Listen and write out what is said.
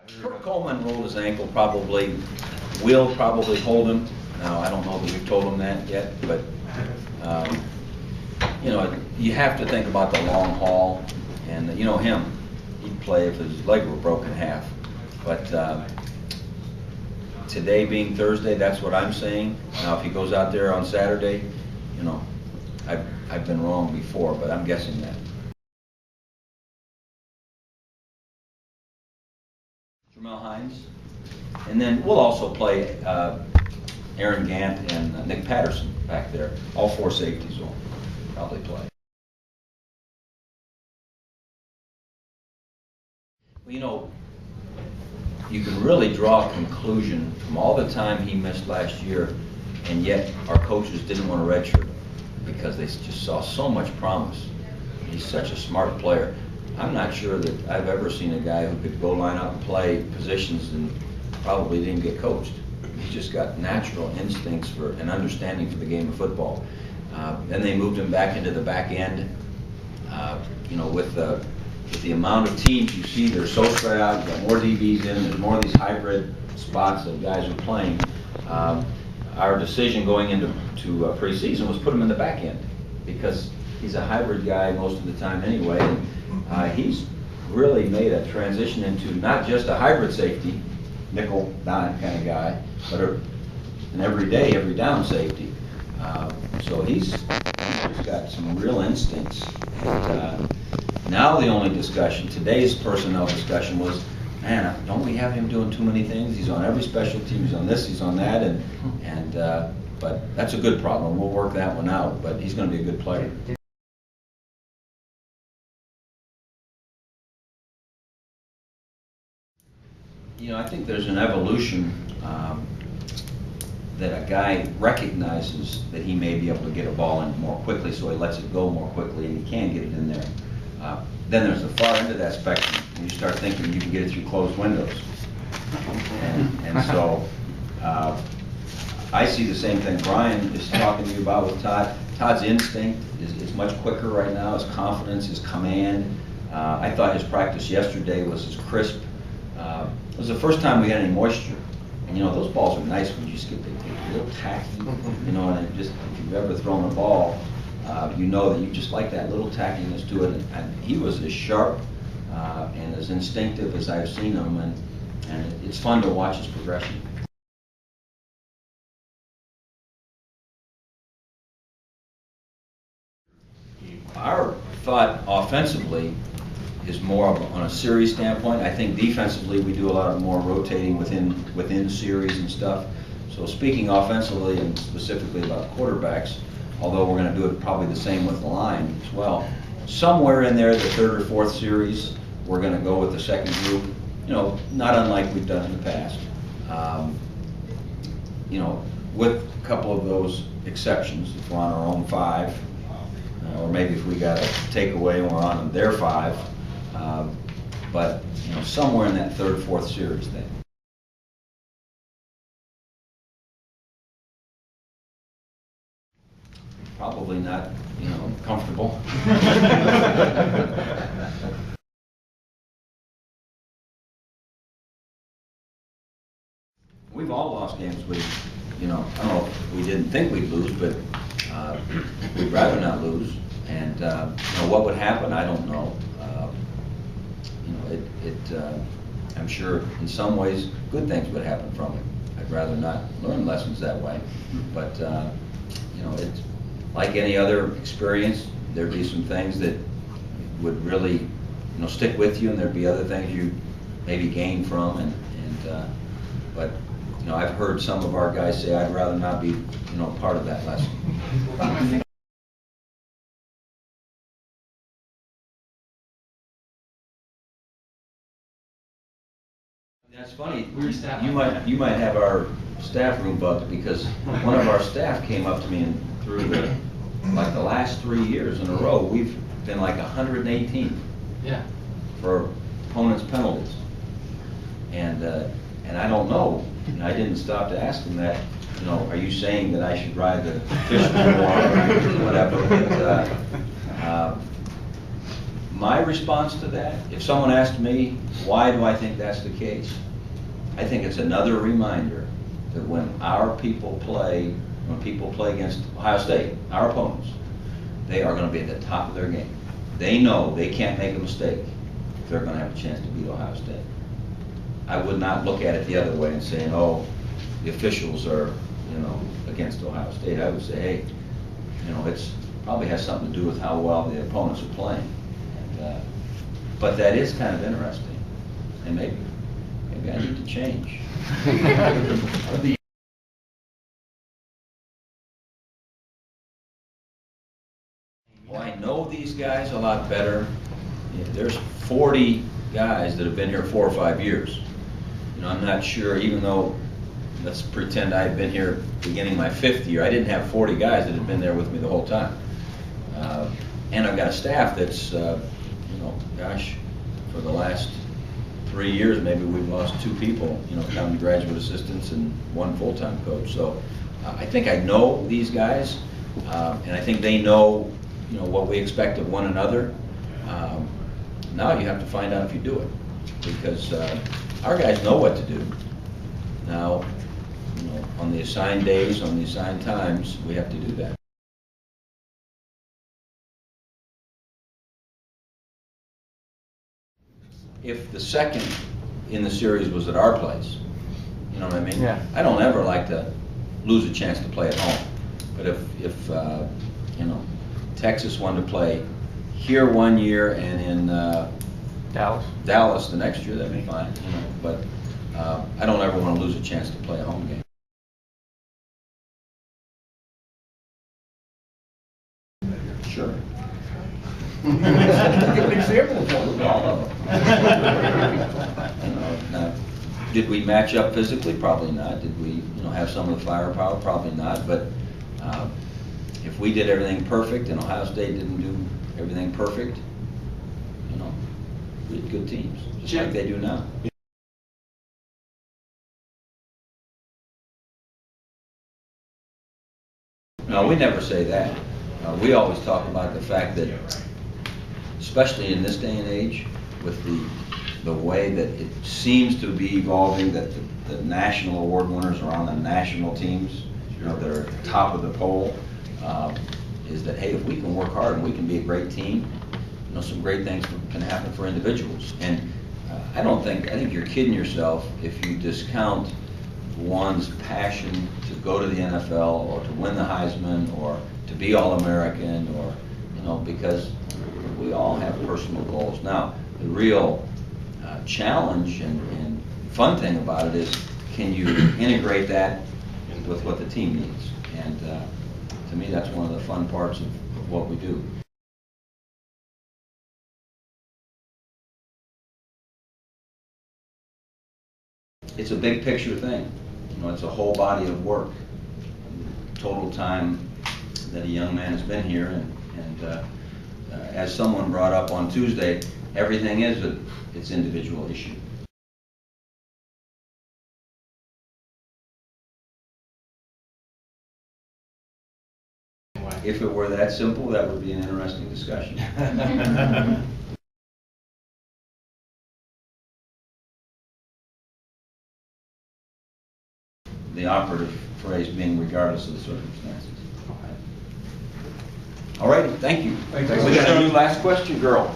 Kurt Coleman rolled his ankle, will probably hold him. Now, I don't know that we've told him that yet, but, you know, you have to think about the long haul. And, you know him, he'd play if his leg were broken in half. But today being Thursday, that's what I'm saying. Now, if he goes out there on Saturday, you know, I've been wrong before, but I'm guessing that. Jermale Hines. And then we'll also play Aaron Gant and Nick Patterson back there. All four safeties will probably play. Well, you know, you can really draw a conclusion from all the time he missed last year, and yet our coaches didn't want to redshirt him because they just saw so much promise. He's such a smart player. I'm not sure that I've ever seen a guy who could go line up and play positions and probably didn't get coached. He's just got natural instincts for an understanding for the game of football. Then they moved him back into the back end. You know, with the amount of teams you see, they're so spread out. You've got more DBs in. There's more of these hybrid spots that guys are playing. Our decision going into preseason was put him in the back end because he's a hybrid guy most of the time anyway. And, he's really made a transition into not just a hybrid safety, nickel dime kind of guy, but an everyday, every down safety. So he's got some real instincts. And, now the only discussion, today's personnel discussion was, man, don't we have him doing too many things? He's on every special team, he's on this, he's on that, but that's a good problem. We'll work that one out, but he's going to be a good player. You know, I think there's an evolution that a guy recognizes that he may be able to get a ball in more quickly, so he lets it go more quickly, and he can get it in there. Then there's the far end of that spectrum, and you start thinking you can get it through closed windows. And so I see the same thing Brian is talking to you about with Todd. Todd's instinct is much quicker right now, his confidence, his command. I thought his practice yesterday was as crisp. It was the first time we had any moisture. And you know, those balls are nice when you just get a little tacky, you know, and just, if you've ever thrown a ball, you know that you just like that little tackiness to it. And he was as sharp and as instinctive as I've seen him, and it's fun to watch his progression. Our thought offensively is more on a series standpoint. I think defensively we do a lot more rotating within series and stuff. So speaking offensively and specifically about quarterbacks, although we're going to do it probably the same with the line as well, somewhere in there, the third or fourth series, we're going to go with the second group. You know, not unlike we've done in the past. You know, with a couple of those exceptions, if we're on our own 5, or maybe if we got a takeaway and we're on their 5. But you know, somewhere in that third, fourth series thing. Probably not, you know, comfortable. We've all lost games you know, I don't know if we didn't think we'd lose, but we'd rather not lose. And you know, what would happen, I don't know. You know, I'm sure in some ways good things would happen from it. I'd rather not learn lessons that way. But you know, it's like any other experience. There'd be some things that would really, you know, stick with you, and there'd be other things you maybe gain from. But you know, I've heard some of our guys say, I'd rather not be, you know, part of that lesson. That's funny. You might have our staff room bugged, because one of our staff came up to me and through like the last 3 years in a row, we've been like 118. Yeah. For opponents' penalties. And I don't know. And I didn't stop to ask him that. You know, are you saying that I should ride the fish more or whatever? But, My response to that, if someone asked me, why do I think that's the case? I think it's another reminder that when people play against Ohio State, our opponents, they are going to be at the top of their game. They know they can't make a mistake if they're going to have a chance to beat Ohio State. I would not look at it the other way and say, oh, the officials are, against Ohio State. I would say, hey, it's probably has something to do with how well the opponents are playing. And, but that is kind of interesting, and maybe I need to change. Well, I know these guys a lot better. There's 40 guys that have been here 4 or 5 years. I'm not sure, even though, let's pretend I've been here beginning my 5th year, I didn't have 40 guys that had been there with me the whole time. And I've got a staff that's, gosh, for the last 3 years, maybe we've lost 2 people, counting graduate assistants and 1 full-time coach. So I think I know these guys, and I think they know, what we expect of one another. Now you have to find out if you do it, because our guys know what to do. Now, on the assigned days, on the assigned times, we have to do that. If the second in the series was at our place, you know what I mean? Yeah. I don't ever like to lose a chance to play at home. But if Texas wanted to play here 1 year and in Dallas the next year, that'd be fine. But I don't ever want to lose a chance to play a home game. Sure. Give an example of one. All of them. Now, did we match up physically? Probably not. Did we, have some of the firepower? Probably not. But if we did everything perfect and Ohio State didn't do everything perfect, we had good teams, just like they do now. No, we never say that. We always talk about the fact that, especially in this day and age, with the way that it seems to be evolving, that the national award winners are on the national teams, that are at the top of the poll, is that, hey, if we can work hard and we can be a great team, some great things can happen for individuals. And I think you're kidding yourself if you discount one's passion to go to the NFL or to win the Heisman or to be All-American, or, because we all have personal goals. Now, the real challenge and fun thing about it is, can you integrate that with what the team needs? And to me, that's one of the fun parts of what we do. It's a big picture thing. It's a whole body of work. Total time that a young man has been here, and as someone brought up on Tuesday, everything is its individual issue. If it were that simple, that would be an interesting discussion. The operative phrase being regardless of the circumstances. All right, thank you. Thank you. We got a new last question, girl.